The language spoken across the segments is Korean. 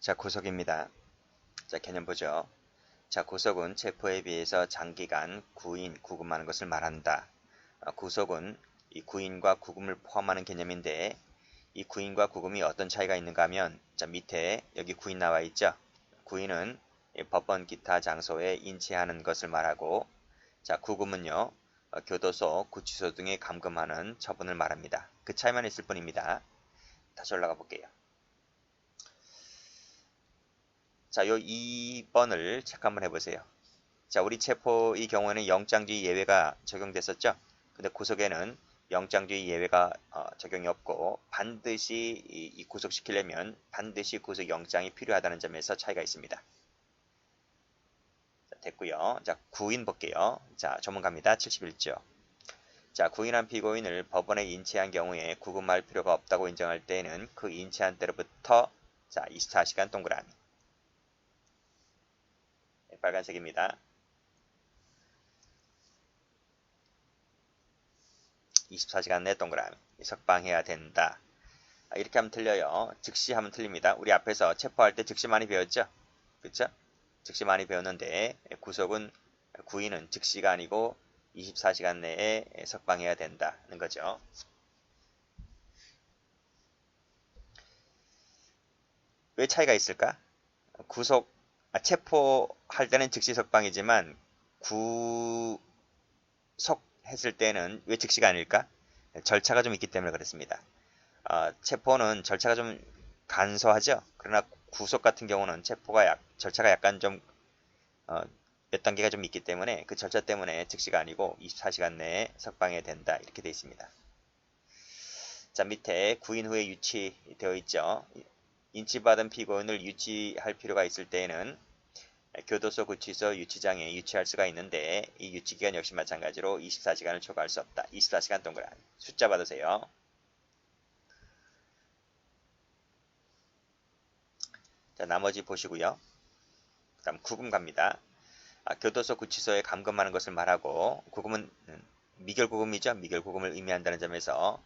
자, 구속입니다. 자, 개념 보죠. 자, 구속은 체포에 비해서 장기간 구인, 구금하는 것을 말한다. 구속은 이 구인과 구금을 포함하는 개념인데 이 구인과 구금이 어떤 차이가 있는가 하면 자, 밑에 여기 구인 나와 있죠. 구인은 법원 기타 장소에 인치하는 것을 말하고 자, 구금은요. 교도소, 구치소 등에 감금하는 처분을 말합니다. 그 차이만 있을 뿐입니다. 다시 올라가 볼게요. 자, 요 2번을 체크 한번 해보세요. 자, 우리 체포의 경우에는 영장주의 예외가 적용됐었죠. 근데 구속에는 영장주의 예외가 적용이 없고 반드시 이 구속시키려면 반드시 구속영장이 필요하다는 점에서 차이가 있습니다. 자, 됐고요. 자, 구인 볼게요. 자, 전문가입니다. 71조. 자, 구인한 피고인을 법원에 인치한 경우에 구금할 필요가 없다고 인정할 때에는 그 인치한 때로부터 자, 24시간 동그라미. 빨간색입니다. 24시간 내 동그라미. 석방해야 된다. 이렇게 하면 틀려요. 즉시 하면 틀립니다. 우리 앞에서 체포할 때 즉시 많이 배웠죠? 그쵸? 즉시 많이 배웠는데 구속은 구인은 즉시가 아니고 24시간 내에 석방해야 된다는 거죠. 왜 차이가 있을까? 체포할 때는 즉시 석방이지만 구속했을 때는 왜 즉시가 아닐까? 절차가 좀 있기 때문에 그렇습니다. 체포는 절차가 좀 간소하죠. 그러나 구속 같은 경우는 절차가 약간 좀 몇 단계가 좀 있기 때문에 그 절차 때문에 즉시가 아니고 24시간 내에 석방해야 된다 이렇게 되어 있습니다. 자, 밑에 구인 후에 유치되어 있죠. 인치받은 피고인을 유치할 필요가 있을 때에는 교도소, 구치소, 유치장에 유치할 수가 있는데 이 유치기간 역시 마찬가지로 24시간을 초과할 수 없다. 24시간 동그라미. 숫자 받으세요. 자, 나머지 보시고요. 그 다음 구금 갑니다. 교도소, 구치소에 감금하는 것을 말하고 구금은 미결구금이죠. 미결구금을 의미한다는 점에서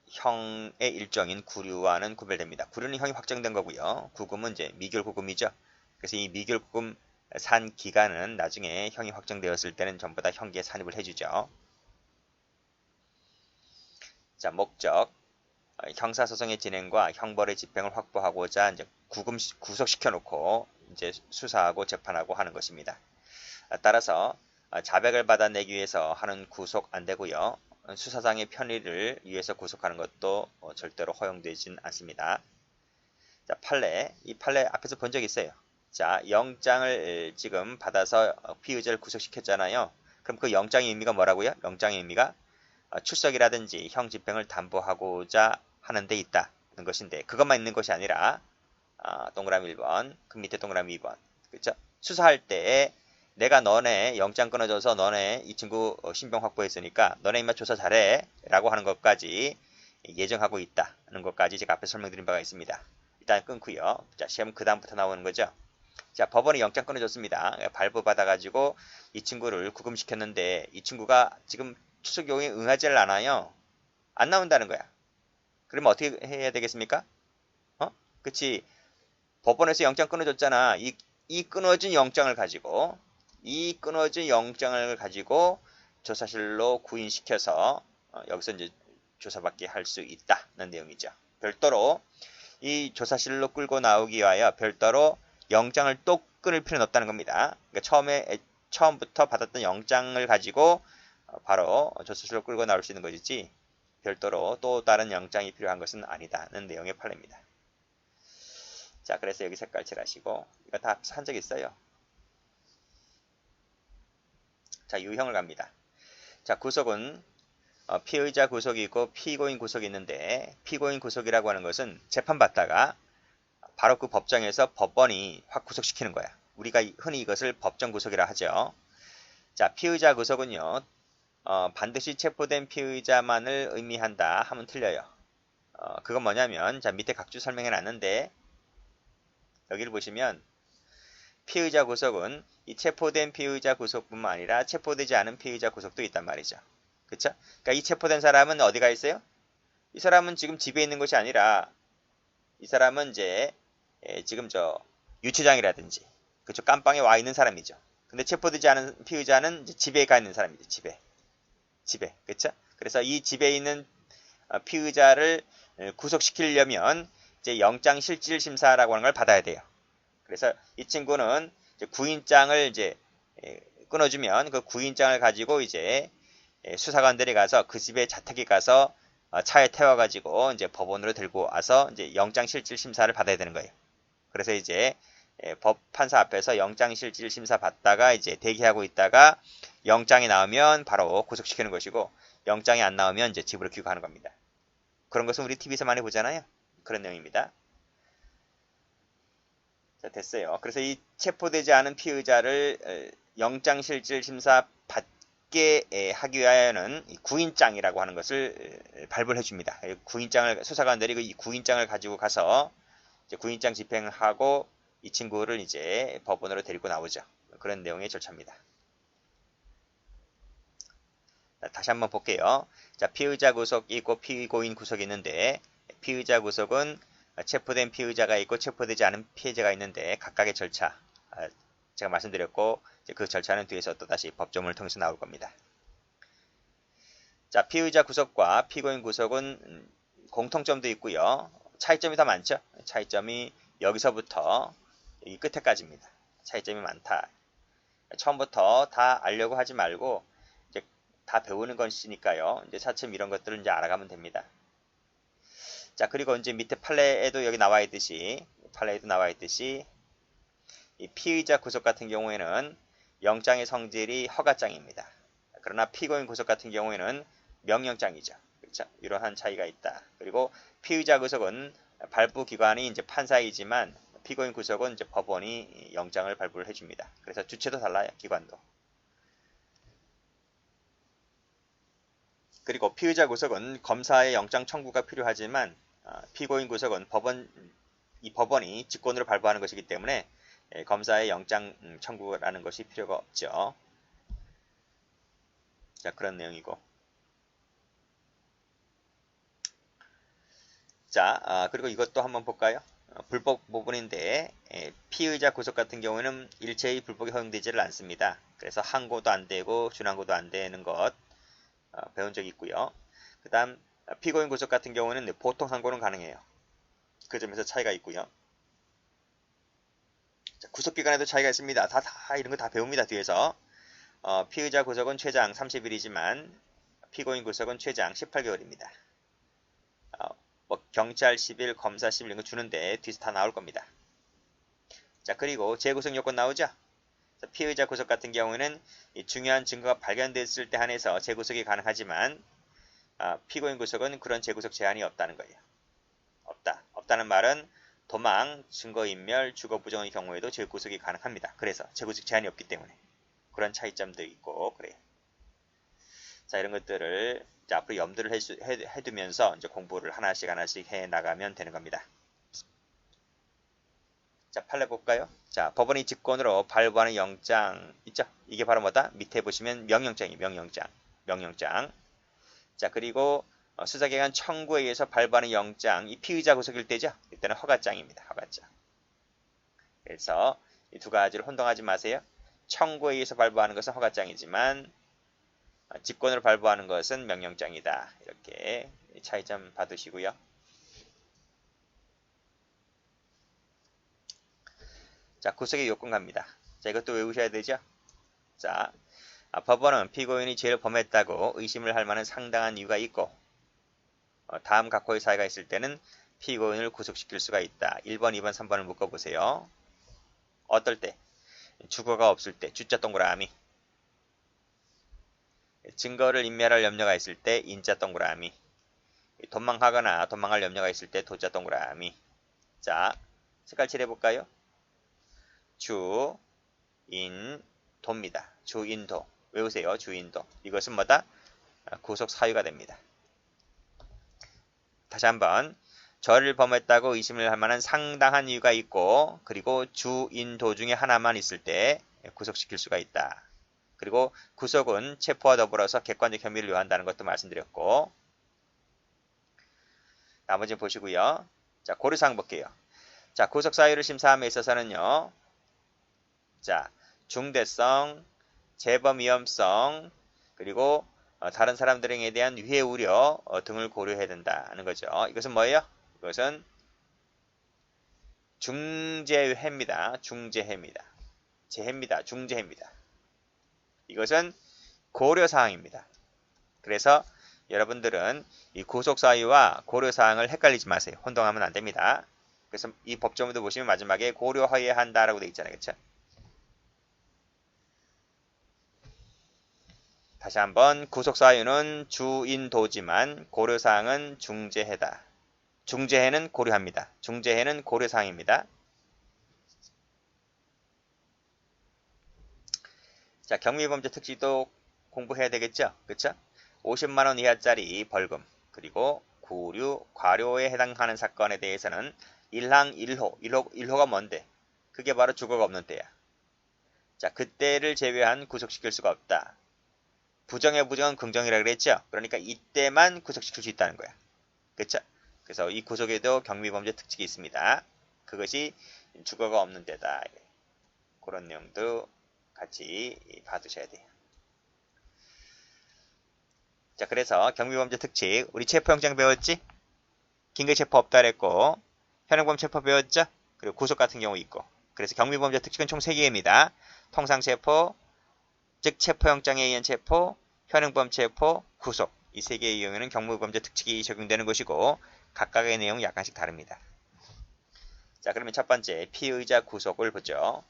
형의 일종인 구류와는 구별됩니다. 구류는 형이 확정된 거고요. 구금은 이제 미결구금이죠. 그래서 이 미결구금 산 기간은 나중에 형이 확정되었을 때는 전부 다 형기에 산입을 해주죠. 자, 목적. 형사소송의 진행과 형벌의 집행을 확보하고자 이제 구속시켜 놓고 이제 수사하고 재판하고 하는 것입니다. 따라서 자백을 받아내기 위해서 하는 구속 안 되고요. 수사상의 편의를 위해서 구속하는 것도 절대로 허용되진 않습니다. 자, 판례. 이 판례 앞에서 본 적 있어요. 자, 영장을 지금 받아서 피의자를 구속시켰잖아요. 그럼 그 영장의 의미가 뭐라고요? 영장의 의미가 출석이라든지 형 집행을 담보하고자 하는 데 있다는 것인데 그것만 있는 것이 아니라 동그라미 1번, 그 밑에 동그라미 2번. 그렇죠? 수사할 때 내가 너네 영장 끊어줘서 너네 이 친구 신병 확보했으니까 너네 임마 조사 잘해 라고 하는 것까지 예정하고 있다는 것까지 제가 앞에 설명드린 바가 있습니다. 일단 끊고요. 자, 시험 그 다음부터 나오는 거죠. 자, 법원이 영장 끊어줬습니다. 발부받아가지고 이 친구를 구금시켰는데 이 친구가 지금 추석 요구에 응하지를 않아요. 안 나온다는 거야. 그러면 어떻게 해야 되겠습니까? 그치. 법원에서 영장 끊어줬잖아. 이 끊어진 영장을 가지고 조사실로 구인시켜서 여기서 이제 조사받게 할 수 있다는 내용이죠. 별도로 이 조사실로 끌고 나오기 위하여 별도로 영장을 또 끊을 필요는 없다는 겁니다. 그러니까 처음부터 받았던 영장을 가지고 바로 조사실로 끌고 나올 수 있는 것이지 별도로 또 다른 영장이 필요한 것은 아니다는 내용의 판례입니다. 자, 그래서 여기 색깔 칠하시고 이거 다 한 적 있어요. 자, 유형을 갑니다. 자, 구속은 피의자 구속이 있고 피고인 구속이 있는데 피고인 구속이라고 하는 것은 재판받다가 바로 그 법정에서 법원이 확 구속시키는 거야. 우리가 흔히 이것을 법정 구속이라 하죠. 자, 피의자 구속은요. 반드시 체포된 피의자만을 의미한다 하면 틀려요. 그건 뭐냐면 자, 밑에 각주 설명해 놨는데 여기를 보시면 피의자 구속은 이 체포된 피의자 구속뿐만 아니라 체포되지 않은 피의자 구속도 있단 말이죠. 그쵸? 그러니까 이 체포된 사람은 어디가 있어요? 이 사람은 지금 집에 있는 것이 아니라 이 사람은 이제 지금 저 유치장이라든지 그쪽 감방에 와 있는 사람이죠. 근데 체포되지 않은 피의자는 집에 가 있는 사람이죠. 집에 그렇죠? 그래서 이 집에 있는 피의자를 구속시키려면 이제 영장실질심사라고 하는 걸 받아야 돼요. 그래서 이 친구는 이제 구인장을 이제 끊어주면 그 구인장을 가지고 이제 수사관들이 가서 그 집에 자택에 가서 차에 태워가지고 이제 법원으로 들고 와서 이제 영장실질심사를 받아야 되는 거예요. 그래서 이제 법 판사 앞에서 영장실질심사 받다가 이제 대기하고 있다가 영장이 나오면 바로 구속시키는 것이고 영장이 안 나오면 이제 집으로 귀국하는 겁니다. 그런 것은 우리 TV에서 많이 보잖아요. 그런 내용입니다. 자, 됐어요. 그래서 이 체포되지 않은 피의자를 영장실질심사 받게 하기 위하여는 구인장이라고 하는 것을 발부해 줍니다. 구인장을 수사관들이 이 구인장을 가지고 가서 이제 구인장 집행을 하고 이 친구를 이제 법원으로 데리고 나오죠. 그런 내용의 절차입니다. 자, 다시 한번 볼게요. 자, 피의자 구속이 있고 피고인 구속이 있는데 피의자 구속은 체포된 피의자가 있고 체포되지 않은 피해자가 있는데 각각의 절차 제가 말씀드렸고 그 절차는 뒤에서 또다시 법조문을 통해서 나올 겁니다. 자, 피의자 구속과 피고인 구속은 공통점도 있고요. 차이점이 더 많죠. 차이점이 여기서부터 이 끝에까지입니다. 차이점이 많다. 처음부터 다 알려고 하지 말고 이제 다 배우는 것이니까요. 이제 차츰 이런 것들을 이제 알아가면 됩니다. 자, 그리고 이제 밑에 판례에도 여기 나와 있듯이 이 피의자 구속 같은 경우에는 영장의 성질이 허가장입니다. 그러나 피고인 구속 같은 경우에는 명령장이죠. 그렇죠? 이러한 차이가 있다. 그리고 피의자 구속은 발부 기관이 이제 판사이지만 피고인 구속은 이제 법원이 영장을 발부를 해줍니다. 그래서 주체도 달라요. 기관도. 그리고 피의자 구속은 검사의 영장 청구가 필요하지만 피고인 구속은 법원이 직권으로 발부하는 것이기 때문에 검사의 영장 청구라는 것이 필요가 없죠. 자, 그런 내용이고. 자, 그리고 이것도 한번 볼까요? 불법 부분인데 피의자 구속 같은 경우에는 일체의 불법이 허용되지를 않습니다. 그래서 항고도 안 되고 준항고도 안 되는 것 배운 적이 있고요. 그 다음 피고인 구속 같은 경우는 보통 항고는 가능해요. 그 점에서 차이가 있고요. 자, 구속기간에도 차이가 있습니다. 이런 거 다 배웁니다. 뒤에서 피의자 구속은 최장 30일이지만 피고인 구속은 최장 18개월입니다. 뭐 경찰 10일, 검사 10일 이런 거 주는데 뒤에서 다 나올 겁니다. 자, 그리고 재구속 요건 나오죠? 자, 피의자 구속 같은 경우에는 중요한 증거가 발견됐을 때 한해서 재구속이 가능하지만 피고인 구속은 그런 재구속 제한이 없다는 거예요. 없다는 말은 도망, 증거인멸, 주거 부정의 경우에도 재구속이 가능합니다. 그래서 재구속 제한이 없기 때문에 그런 차이점도 있고 그래요. 자, 이런 것들을 이제 앞으로 염두를 해두면서 이제 공부를 하나씩 해 나가면 되는 겁니다. 자, 판례 볼까요? 자, 법원이 직권으로 발부하는 영장 있죠? 이게 바로 뭐다? 밑에 보시면 명령장이에요. 명령장. 자, 그리고 수사기관 청구에 의해서 발부하는 영장, 이 피의자 구속일 때죠? 이때는 허가장입니다. 허가장. 그래서 이 두 가지를 혼동하지 마세요. 청구에 의해서 발부하는 것은 허가장이지만 직권으로 발부하는 것은 명령장이다. 이렇게 차이점 받으시고요. 자, 구속의 요건 갑니다. 자, 이것도 외우셔야 되죠? 자, 법원은 피고인이 죄를 범했다고 의심을 할 만한 상당한 이유가 있고 다음 각호의 사유가 있을 때는 피고인을 구속시킬 수가 있다. 1번, 2번, 3번을 묶어보세요. 어떨 때? 주거가 없을 때, 주자 동그라미. 증거를 인멸할 염려가 있을 때, 인자 동그라미. 도망하거나 도망할 염려가 있을 때, 도자 동그라미. 자, 색깔 칠해볼까요? 주, 인, 도입니다. 주인도. 외우세요. 주인도. 이것은 뭐다? 구속 사유가 됩니다. 다시 한번. 죄를 범했다고 의심을 할 만한 상당한 이유가 있고 그리고 주인도 중에 하나만 있을 때 구속시킬 수가 있다. 그리고 구속은 체포와 더불어서 객관적 혐의를 요한다는 것도 나머지 보시고요. 자, 고려사항 볼게요. 자, 구속 사유를 심사함에 있어서는요. 자, 중대성, 재범 위험성, 그리고 다른 사람들에 대한 위해 우려 등을 고려해야 된다는 거죠. 이것은 뭐예요? 이것은 중재해입니다. 중재해입니다. 재해입니다. 중재해입니다. 이것은 고려사항입니다. 그래서 여러분들은 이 구속사유와 고려사항을 헷갈리지 마세요. 혼동하면 안 됩니다. 그래서 이 법조문도 보시면 마지막에 고려하여야 한다라고 되어 있잖아요. 그렇죠? 다시 한번 구속사유는 주인도지만 고려사항은 중재해다. 중재해는 고려합니다. 중재해는 고려사항입니다. 자, 경미범죄 특징도 공부해야 되겠죠? 그쵸? 50만원 이하짜리 벌금, 그리고 구류, 과료에 해당하는 사건에 대해서는 1항 1호가 뭔데? 그게 바로 주거가 없는 때야. 자, 그때를 제외한 구속시킬 수가 없다. 부정의 부정은 긍정이라 그랬죠? 그러니까 이때만 구속시킬 수 있다는 거야. 그쵸? 그래서 이 구속에도 경미범죄 특징이 있습니다. 그것이 주거가 없는 때다. 그런 내용도 같이 봐두셔야 돼요. 자, 그래서 경미범죄 특징, 우리 체포영장 배웠지? 긴급체포 없다 그랬고, 현행범 체포 배웠죠? 그리고 구속 같은 경우 있고. 그래서 경미범죄 특징은 총 3개입니다. 통상체포, 즉 체포영장에 의한 체포, 현행범 체포, 구속. 이 3개의 경우에는 경미범죄 특징이 적용되는 것이고, 각각의 내용은 약간씩 다릅니다. 자, 그러면 첫 번째 피의자 구속을 보죠.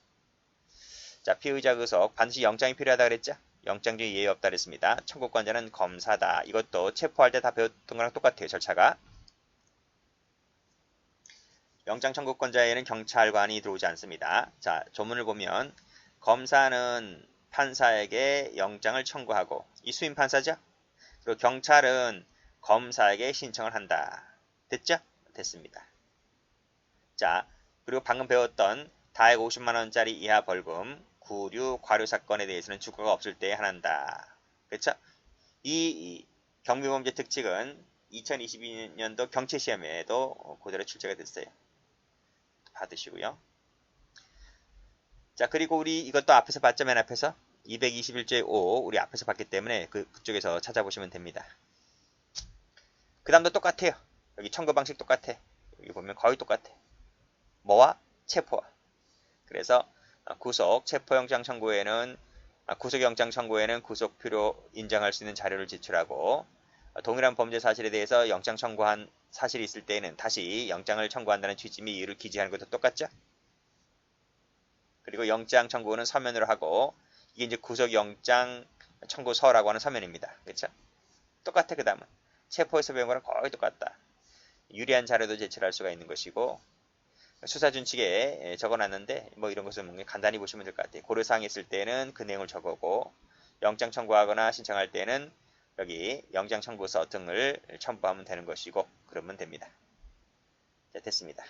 자, 피의자 구속 반드시 영장이 필요하다 그랬죠? 영장 중에 예외 없다 그랬습니다. 청구권자는 검사다. 이것도 체포할 때 다 배웠던 거랑 똑같아요. 절차가. 영장 청구권자에는 경찰관이 들어오지 않습니다. 자, 조문을 보면 검사는 판사에게 영장을 청구하고, 이 수임 판사죠? 그리고 경찰은 검사에게 신청을 한다. 됐죠? 됐습니다. 자, 그리고 방금 배웠던 다액 50만원짜리 이하 벌금, 구류, 과료 사건에 대해서는 주거가 없을 때 한한다. 그렇죠? 이 경미범죄 특징은 2022년도 경채시험에도 그대로 출제가 됐어요. 받으시고요. 자, 그리고 우리 이것도 앞에서 봤죠? 맨 앞에서 221조의 5 우리 앞에서 봤기 때문에 그쪽에서 찾아보시면 됩니다. 그 다음도 똑같아요. 여기 청구 방식 똑같아. 여기 보면 거의 똑같아. 뭐와? 체포와. 그래서 구속, 체포영장 청구에는 구속영장 청구에는 구속필요 인정할 수 있는 자료를 제출하고, 동일한 범죄 사실에 대해서 영장 청구한 사실이 있을 때에는 다시 영장을 청구한다는 취지 및 이유를 기재하는 것도 똑같죠? 그리고 영장 청구는 서면으로 하고, 이게 이제 구속영장 청구서라고 하는 서면입니다. 그렇죠? 똑같아. 그 다음은 체포에서 배운 거랑 거의 똑같다. 유리한 자료도 제출할 수가 있는 것이고, 수사준칙에 적어놨는데 뭐 이런 것은 간단히 보시면 될 것 같아요. 고려사항이 있을 때는 그 내용을 적어오고, 영장 청구하거나 신청할 때는 여기 영장 청구서 등을 첨부하면 되는 것이고, 그러면 됩니다. 자, 됐습니다.